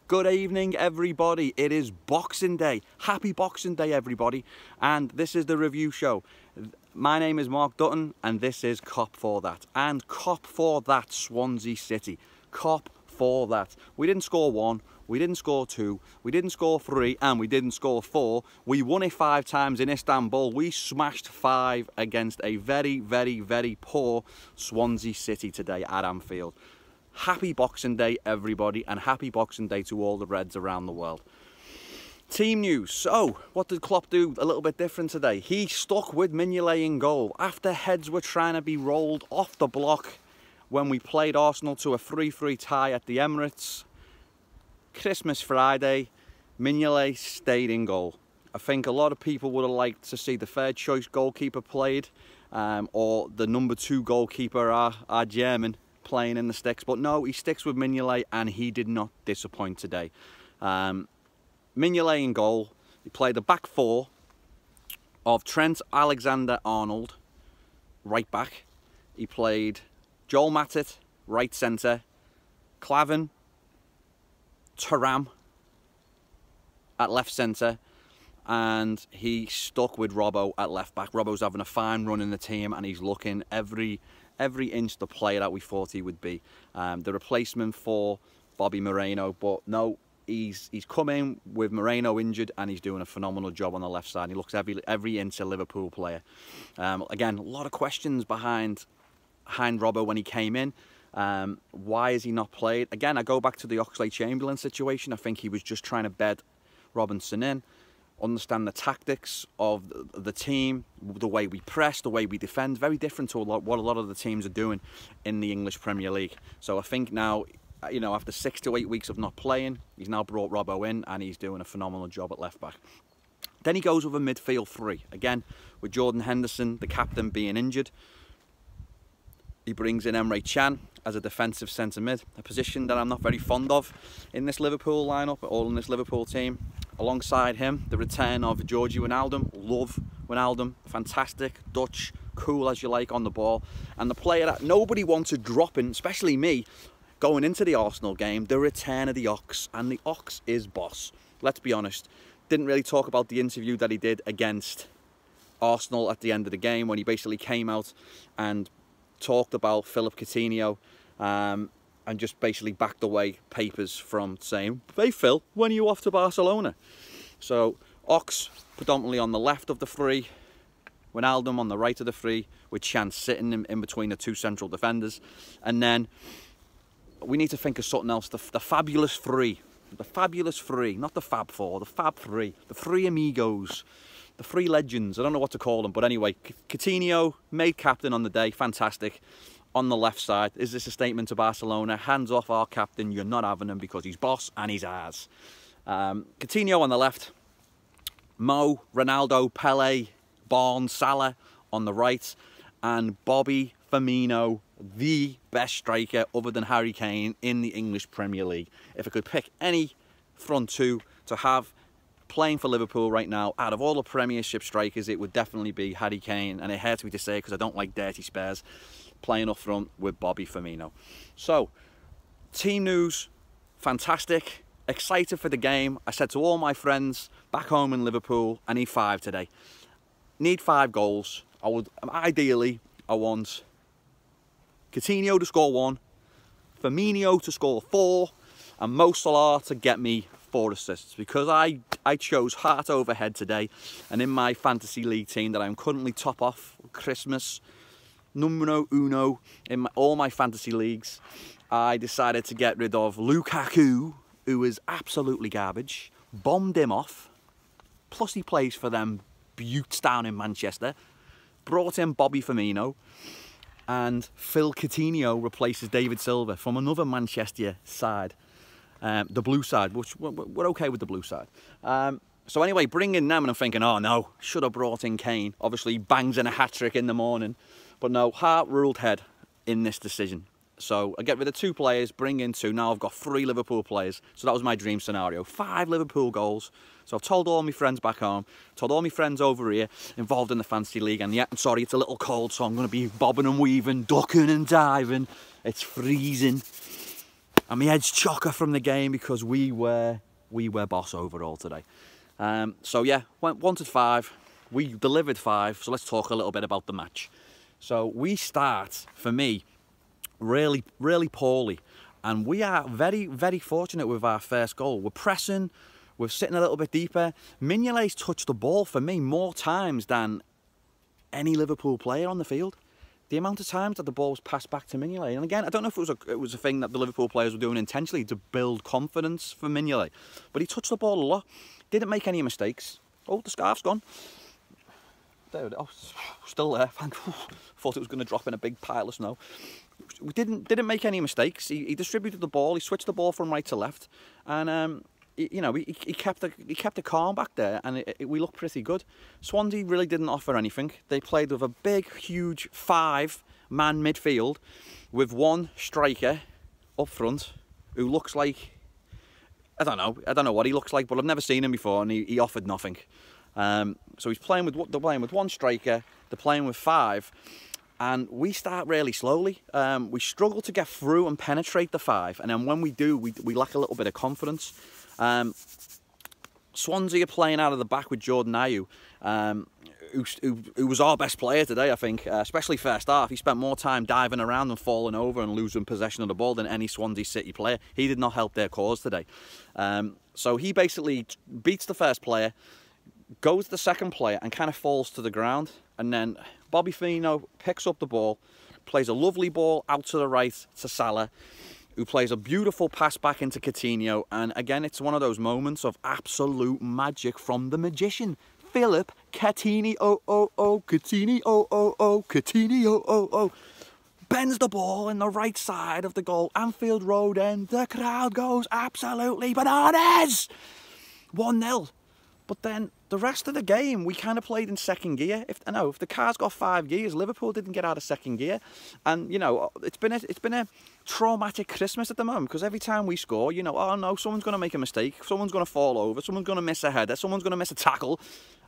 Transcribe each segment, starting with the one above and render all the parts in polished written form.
Good evening, everybody. It is Boxing Day. Happy Boxing Day, everybody. And this is the review show. My name is Mark Dutton, and this is Kopforthat. And Kopforthat, Swansea City. Kopforthat. We didn't score 1, we didn't score 2, we didn't score 3, and we didn't score 4. We won it 5 times in Istanbul. We smashed 5 against a very, very, very poor Swansea City today at Anfield. Happy Boxing Day, everybody, and happy Boxing Day to all the Reds around the world. Team news. So, what did Klopp do a little bit different today? He stuck with Mignolet in goal. After heads were trying to be rolled off the block when we played Arsenal to a 3-3 tie at the Emirates, Christmas Friday, Mignolet stayed in goal. I think a lot of people would have liked to see the third choice goalkeeper played, or the number 2 goalkeeper, our German, playing in the sticks, but no, he sticks with Mignolet, and he did not disappoint today. Mignolet in goal. He played the back 4 of Trent Alexander-Arnold, right back. He played Joel Matip, right centre, Klavan, Thuram at left centre, and he stuck with Robbo at left back. Robbo's having a fine run in the team, and he's looking every inch the player that we thought he would be. The replacement for Bobby Moreno, but no, he's come in with Moreno injured, and he's doing a phenomenal job on the left side. He looks every inch a Liverpool player. Again, a lot of questions behind Robbo when he came in. Why is he not played? Again, I go back to the Oxlade-Chamberlain situation. I think he was just trying to bed Robinson in, understand the tactics of the team, the way we press, the way we defend. Very different to what a lot of the teams are doing in the English Premier League. So I think now, you know, after 6 to 8 weeks of not playing, he's now brought Robbo in, and he's doing a phenomenal job at left back. Then he goes with a midfield 3. Again, with Jordan Henderson, the captain, being injured. He brings in Emre Can as a defensive centre mid, a position that I'm not very fond of in this Liverpool lineup or in this Liverpool team. Alongside him, the return of Georgie Wijnaldum. Love Wijnaldum, fantastic, Dutch, cool as you like on the ball. And the player that nobody wanted dropping, especially me, going into the Arsenal game, the return of the Ox. And the Ox is boss. Let's be honest. Didn't really talk about the interview that he did against Arsenal at the end of the game, when he basically came out and talked about Philippe Coutinho, and just basically backed away papers from saying, "Hey Phil, when are you off to Barcelona?" So Ox predominantly on the left of the 3, Wijnaldum on the right of the 3, with Chance sitting in between the 2 central defenders. And then we need to think of something else. The fabulous 3. The fabulous 3, not the Fab 4, the Fab 3. The 3 amigos. The 3 legends. I don't know what to call them, but anyway, Coutinho, made captain on the day, fantastic. On the left side, is this a statement to Barcelona? Hands off our captain, you're not having him, because he's boss and he's ours. Coutinho on the left, Mo, Ronaldo, Pele, Barnes, Salah on the right, and Bobby Firmino, the best striker other than Harry Kane in the English Premier League. If I could pick any front 2 to have playing for Liverpool right now, out of all the Premiership strikers, it would definitely be Harry Kane, and it hurts me to say, because I don't like dirty Spurs, playing up front with Bobby Firmino. So, team news, fantastic, excited for the game. I said to all my friends back home in Liverpool, I need 5 today. Need 5 goals. Ideally, I want Coutinho to score 1, Firmino to score 4, and Mo Salah to get me 4 assists, because I chose heart over head today, and in my fantasy league team that I'm currently top off Christmas, numero uno in all my fantasy leagues, I decided to get rid of Lukaku, who is absolutely garbage, bombed him off, plus he plays for them buttes down in Manchester, brought in Bobby Firmino, and Phil Coutinho replaces David Silva from another Manchester side, the blue side, which we're okay with the blue side. So anyway, bringing them, and I'm thinking, oh no, should have brought in Kane. Obviously bangs in a hat-trick in the morning. But no, heart ruled head in this decision. So I get rid of 2 players, bring in 2. Now I've got 3 Liverpool players. So that was my dream scenario. 5 Liverpool goals. So I've told all my friends back home, told all my friends over here involved in the fantasy league. And yeah, I'm sorry, it's a little cold, so I'm going to be bobbing and weaving, ducking and diving. It's freezing. and my head's chocker from the game because we were boss overall today. So yeah, wanted 5. We delivered 5. So let's talk a little bit about the match. So we start, for me, really poorly, and we are very fortunate with our first goal. We're pressing, we're sitting a little bit deeper. Mignolet's touched the ball for me more times than any Liverpool player on the field. The amount of times that the ball was passed back to Mignolet, and again, I don't know if it was a thing that the Liverpool players were doing intentionally to build confidence for Mignolet, but he touched the ball a lot, didn't make any mistakes. Oh, the scarf's gone. There it is. Oh, still there. Thought it was going to drop in a big pile of snow. We didn't make any mistakes. He distributed the ball. He switched the ball from right to left, and you know, he kept the calm back there, and we looked pretty good. Swansea really didn't offer anything. They played with a big, huge 5-man midfield with one striker up front who looks like, I don't know what he looks like, but I've never seen him before, and he offered nothing. So they're playing with one striker. They're playing with 5. And we start really slowly. We struggle to get through and penetrate the 5. And then when we do, we lack a little bit of confidence. Swansea are playing out of the back with Jordan Ayew, who was our best player today, I think, especially first half. He spent more time diving around and falling over and losing possession of the ball than any Swansea City player. He did not help their cause today. So he basically beats the first player, goes to the second player and kind of falls to the ground. And then Bobby Firmino picks up the ball, plays a lovely ball out to the right to Salah, who plays a beautiful pass back into Coutinho. And again, it's one of those moments of absolute magic from the magician, Philip Coutinho. Coutinho. Bends the ball in the right side of the goal, Anfield Road end. The crowd goes absolutely bananas. 1-0. But then the rest of the game, we kind of played in second gear. If the car's got 5 gears, Liverpool didn't get out of second gear. And, you know, it's been a traumatic Christmas at the moment, because every time we score, you know, oh no, someone's going to make a mistake, someone's going to fall over, someone's going to miss a header, someone's going to miss a tackle,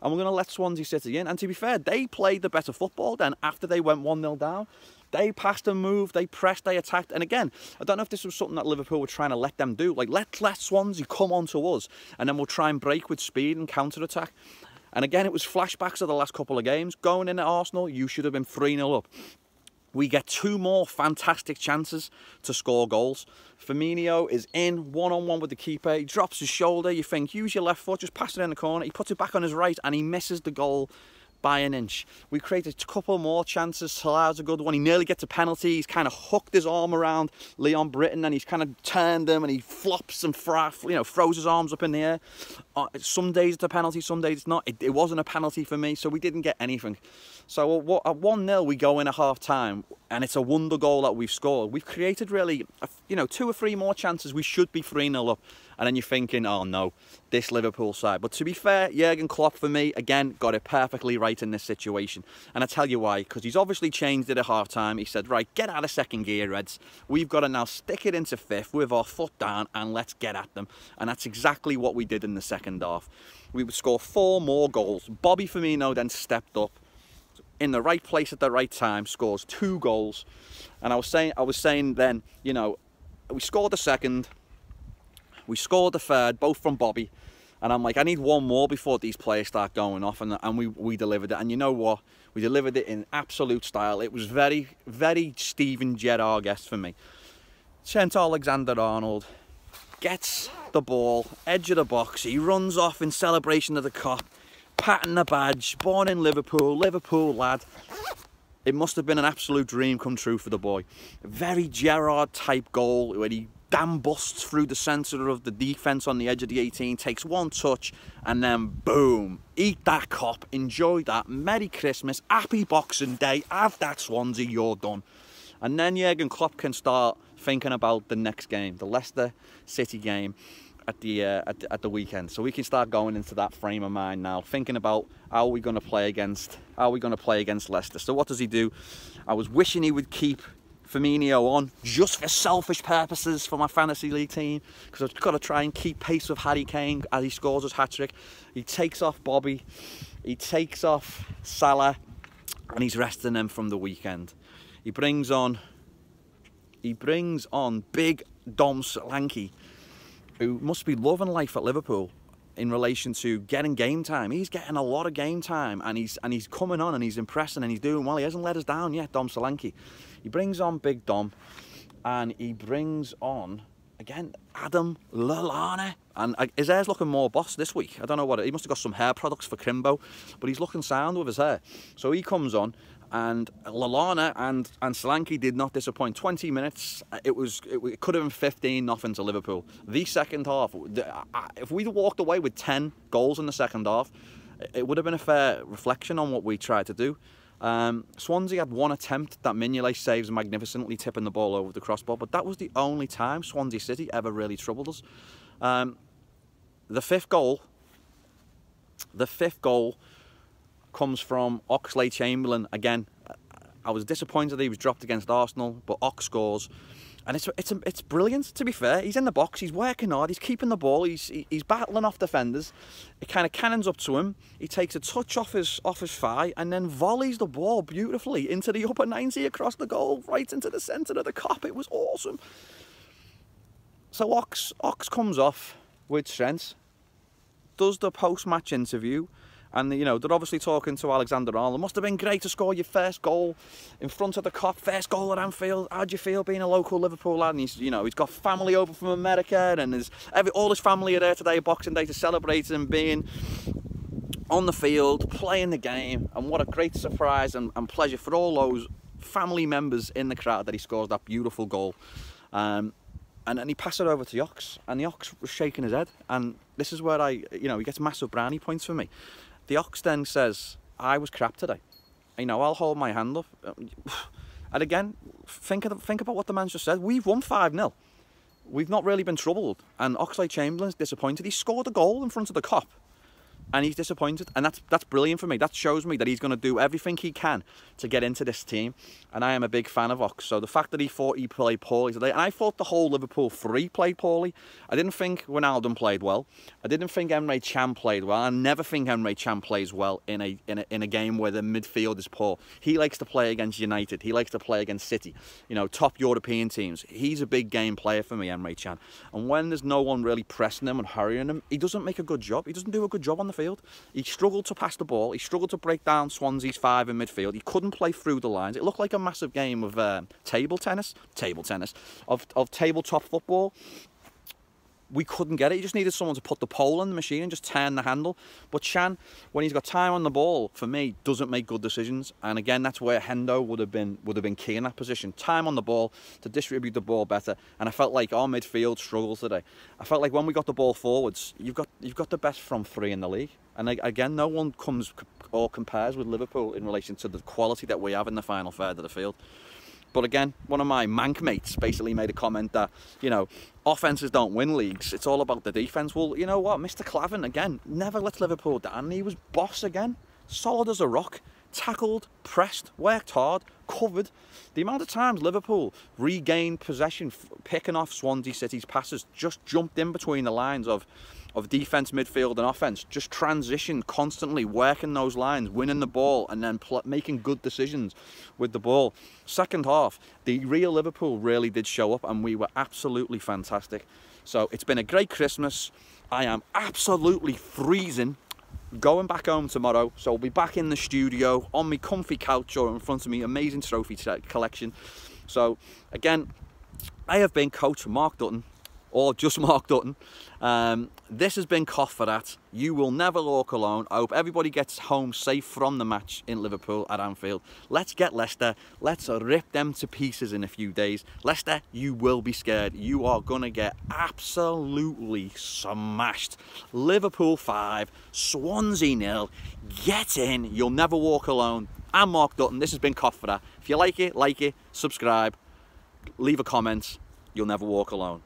and we're going to let Swansea City in. And to be fair, they played the better football then after they went 1-0 down. They passed and moved, they pressed, they attacked. And again, I don't know if this was something that Liverpool were trying to let them do. Like, let Swansea come on to us, and then we'll try and break with speed and counter-attack. And again, it was flashbacks of the last couple of games. Going in at Arsenal, you should have been 3-0 up. We get 2 more fantastic chances to score goals. Firmino is in, one-on-one with the keeper. He drops his shoulder. You think, use your left foot, just pass it in the corner. He puts it back on his right, and he misses the goal by an inch. We created a couple more chances. Salah's a good one. He nearly gets a penalty. He's kind of hooked his arm around Leon Britton, and he's kind of turned him, and he flops and throws his arms up in the air. Some days it's a penalty, some days it's not. It wasn't a penalty for me, so we didn't get anything. So at 1-0, we go in at half-time, and it's a wonder goal that we've scored. We've created really, 2 or 3 more chances. We should be 3-0 up. And then you're thinking, oh no, this Liverpool side. But to be fair, Jurgen Klopp, for me, again, got it perfectly right in this situation. And I tell you why, because he's obviously changed it at half-time. He said, right, get out of second gear, Reds. We've got to now stick it into 5th with our foot down, and let's get at them. And that's exactly what we did in the second half. We would score 4 more goals. Bobby Firmino then stepped up in the right place at the right time, scores 2 goals. And I was saying then, you know, we scored the second, we scored the third, both from Bobby. And I'm like, I need 1 more before these players start going off. And we delivered it. And you know what? We delivered it in absolute style. It was very, very Steven Gerrard-esque for me. Trent Alexander-Arnold gets the ball, edge of the box. He runs off in celebration of the Kop, patting the badge, born in Liverpool, Liverpool lad. It must have been an absolute dream come true for the boy. A very Gerrard-type goal where he damn busts through the centre of the defence on the edge of the 18, takes 1 touch, and then boom, eat that Kop, enjoy that, Merry Christmas, Happy Boxing Day, have that Swansea, you're done. And then Jurgen Klopp can start thinking about the next game, the Leicester City game at the weekend. So we can start going into that frame of mind now, thinking about how are we going to play against Leicester. So what does he do? I was wishing he would keep Firmino on just for selfish purposes for my fantasy league team, because I've got to try and keep pace with Harry Kane as he scores his hat-trick. He takes off Bobby, he takes off Salah, and he's resting them from the weekend. He brings on big Dom Solanke, who must be loving life at Liverpool in relation to getting game time. He's getting a lot of game time, and he's coming on, and he's impressing, and he's doing well. He hasn't let us down yet, Dom Solanke. He brings on Big Dom, and he brings on, again, Adam Lallana. And his hair's looking more boss this week. I don't know what he must have got some hair products for Crimbo, but he's looking sound with his hair. So he comes on, and Lallana and Solanke did not disappoint. 20 minutes, it could have been 15-0 to Liverpool. The second half, if we'd walked away with 10 goals in the second half, it would have been a fair reflection on what we tried to do. Swansea had one attempt that Mignolet saves magnificently, tipping the ball over the crossbar, but that was the only time Swansea City ever really troubled us. The fifth goal comes from Oxlade-Chamberlain. Again, I was disappointed that he was dropped against Arsenal, but Ox scores. And it's brilliant, to be fair. He's in the box, he's working hard, he's keeping the ball, he's battling off defenders. It kind of cannons up to him. He takes a touch off his thigh and then volleys the ball beautifully into the upper 90 across the goal, right into the centre of the Kop. It was awesome. So Ox comes off with strength, does the post-match interview, and you know, they're obviously talking to Alexander-Arnold. It must have been great to score your first goal in front of the Kop, first goal at Anfield. How do you feel being a local Liverpool lad? And he's got family over from America, and all his family are there today, Boxing Day, to celebrate him being on the field, playing the game. And what a great surprise and pleasure for all those family members in the crowd that he scores that beautiful goal. And then he passed it over to the Ox, and the Ox was shaking his head. And this is where he gets massive brownie points for me. The Ox then says, I was crap today. I'll hold my hand up. And again, think about what the man just said. We've won 5-0. We've not really been troubled. And Oxlade-Chamberlain's disappointed. He scored a goal in front of the Kop, and he's disappointed. And that's brilliant for me. That shows me that he's going to do everything he can to get into this team. And I am a big fan of Ox. So the fact that he thought he played poorly today, and I thought the whole Liverpool three played poorly. I didn't think Wijnaldum played well. I didn't think Emre Can played well. I never think Emre Can plays well in a game where the midfield is poor. He likes to play against United. He likes to play against City. Top European teams. He's a big game player for me, Emre Can. And when there's no one really pressing him and hurrying him, he doesn't make a good job. He doesn't do a good job on the field. He struggled to pass the ball. He struggled to break down Swansea's five in midfield. He couldn't play through the lines. It looked like a massive game of table tennis, of tabletop football. We couldn't get it. He just needed someone to put the pole in the machine and just turn the handle. But Can, when he's got time on the ball, for me, doesn't make good decisions. And again, that's where Hendo would have been key in that position. Time on the ball to distribute the ball better. And I felt like our midfield struggled today. I felt like when we got the ball forwards, you've got the best front three in the league. And again, no one comes or compares with Liverpool in relation to the quality that we have in the final third of the field. But again, one of my mank mates basically made a comment that, offences don't win leagues. It's all about the defence. Well, you know what? Mr. Klavan, again, never lets Liverpool down. He was boss again. Solid as a rock. Tackled, pressed, worked hard, covered. The amount of times Liverpool regained possession, picking off Swansea City's passes, just jumped in between the lines of defence, midfield and offence, just transitioned constantly, working those lines, winning the ball and then making good decisions with the ball. Second half, the real Liverpool really did show up and we were absolutely fantastic. So it's been a great Christmas. I am absolutely freezing. Going back home tomorrow, so I'll be back in the studio on my comfy couch or in front of me amazing trophy collection. So again, I have been Coach Mark Dutton, or just Mark Dutton. This has been Kopforthat. You will never walk alone. I hope everybody gets home safe from the match in Liverpool at Anfield. Let's get Leicester. Let's rip them to pieces in a few days. Leicester, you will be scared. You are going to get absolutely smashed. Liverpool 5, Swansea 0. Get in. You'll never walk alone. I'm Mark Dutton. This has been Kopforthat. If you like it, subscribe, leave a comment. You'll never walk alone.